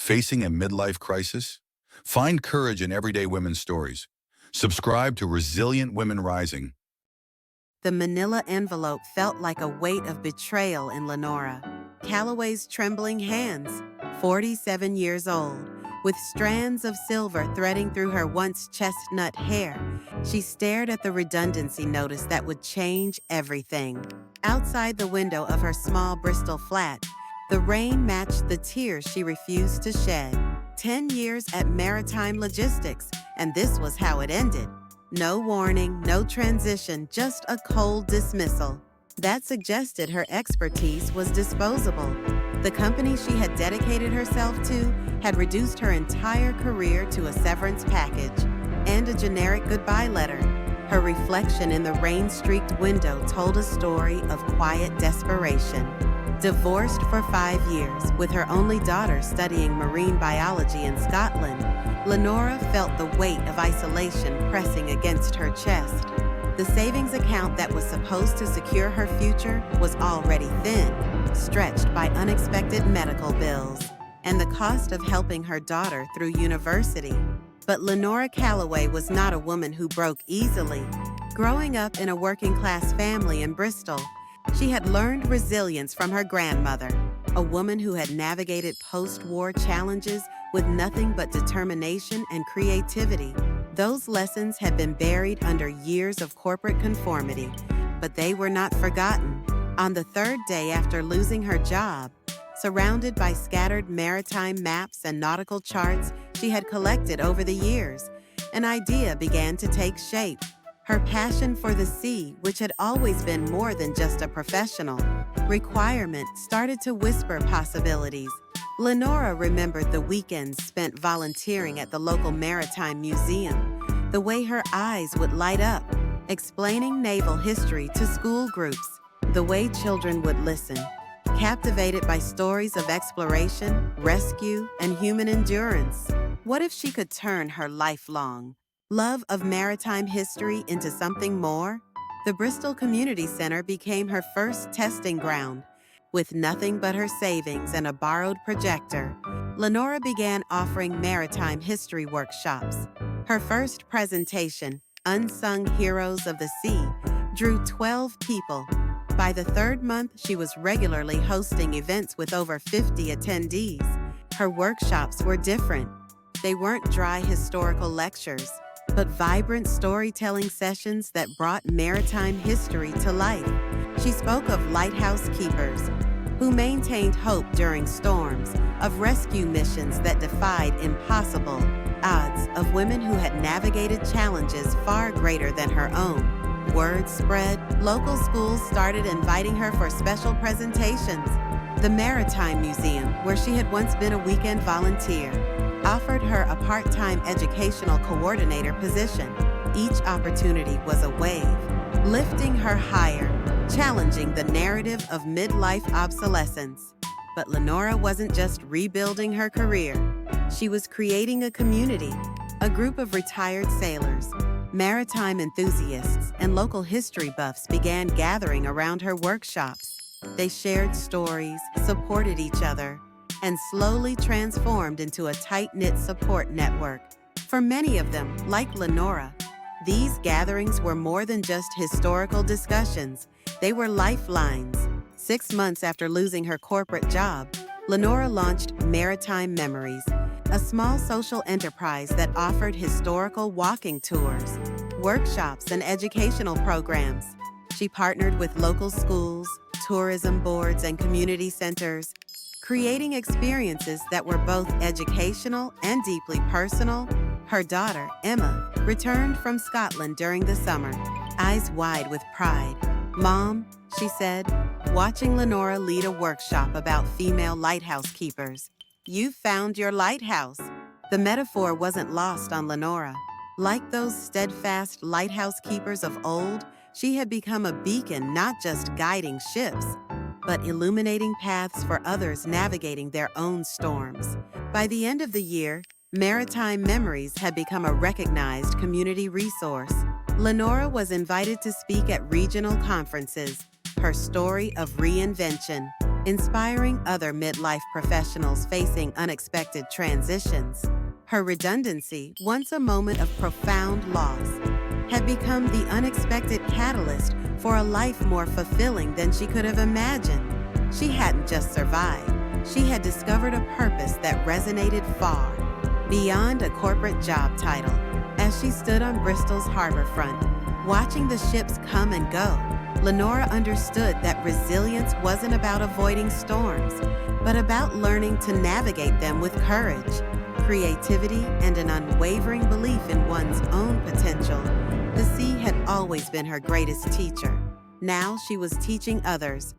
Facing a midlife crisis? Find courage in everyday women's stories. Subscribe to Resilient Women Rising. The manila envelope felt like a weight of betrayal in Lenora. Calloway's trembling hands, 47 years old, with strands of silver threading through her once chestnut hair, she stared at the redundancy notice that would change everything. Outside the window of her small Bristol flat, the rain matched the tears she refused to shed. 10 years at Maritime Logistics, and this was how it ended. No warning, no transition, just a cold dismissal. That suggested her expertise was disposable. The company she had dedicated herself to had reduced her entire career to a severance package and a generic goodbye letter. Her reflection in the rain-streaked window told a story of quiet desperation. Divorced for 5 years, with her only daughter studying marine biology in Scotland, Lenora felt the weight of isolation pressing against her chest. The savings account that was supposed to secure her future was already thin, stretched by unexpected medical bills and the cost of helping her daughter through university. But Lenora Calloway was not a woman who broke easily. Growing up in a working-class family in Bristol, she had learned resilience from her grandmother, a woman who had navigated post-war challenges with nothing but determination and creativity. Those lessons had been buried under years of corporate conformity, but they were not forgotten. On the third day after losing her job, surrounded by scattered maritime maps and nautical charts she had collected over the years, an idea began to take shape. Her passion for the sea, which had always been more than just a professional requirement, started to whisper possibilities. Lenora remembered the weekends spent volunteering at the local maritime museum, the way her eyes would light up, explaining naval history to school groups, the way children would listen, captivated by stories of exploration, rescue, and human endurance. What if she could turn her lifelong love of maritime history into something more? The Bristol Community Center became her first testing ground. With nothing but her savings and a borrowed projector, Lenora began offering maritime history workshops. Her first presentation, Unsung Heroes of the Sea, drew 12 people. By the third month, she was regularly hosting events with over 50 attendees. Her workshops were different. They weren't dry historical lectures, but vibrant storytelling sessions that brought maritime history to life. She spoke of lighthouse keepers, who maintained hope during storms, of rescue missions that defied impossible odds, of women who had navigated challenges far greater than her own. Word spread, local schools started inviting her for special presentations. The Maritime Museum, where she had once been a weekend volunteer, offered her a part-time educational coordinator position. Each opportunity was a wave, lifting her higher, challenging the narrative of midlife obsolescence. But Lenora wasn't just rebuilding her career. She was creating a community, a group of retired sailors, maritime enthusiasts, and local history buffs began gathering around her workshops. They shared stories, supported each other, and slowly transformed into a tight-knit support network. For many of them, like Lenora, these gatherings were more than just historical discussions. They were lifelines. 6 months after losing her corporate job, Lenora launched Maritime Memories, a small social enterprise that offered historical walking tours, workshops, and educational programs. She partnered with local schools, tourism boards, and community centers, creating experiences that were both educational and deeply personal. Her daughter, Emma, returned from Scotland during the summer, eyes wide with pride. "Mom," she said, watching Lenora lead a workshop about female lighthouse keepers, "you've found your lighthouse." The metaphor wasn't lost on Lenora. Like those steadfast lighthouse keepers of old, she had become a beacon not just guiding ships, but illuminating paths for others navigating their own storms. By the end of the year, Maritime Memories had become a recognized community resource. Lenora was invited to speak at regional conferences, her story of reinvention, inspiring other midlife professionals facing unexpected transitions. Her redundancy, once a moment of profound loss, had become the unexpected catalyst for a life more fulfilling than she could have imagined. She hadn't just survived, she had discovered a purpose that resonated far beyond a corporate job title. As she stood on Bristol's harbor front, watching the ships come and go, Lenora understood that resilience wasn't about avoiding storms, but about learning to navigate them with courage, creativity, and an unwavering belief in one's own potential. The sea had always been her greatest teacher. Now she was teaching others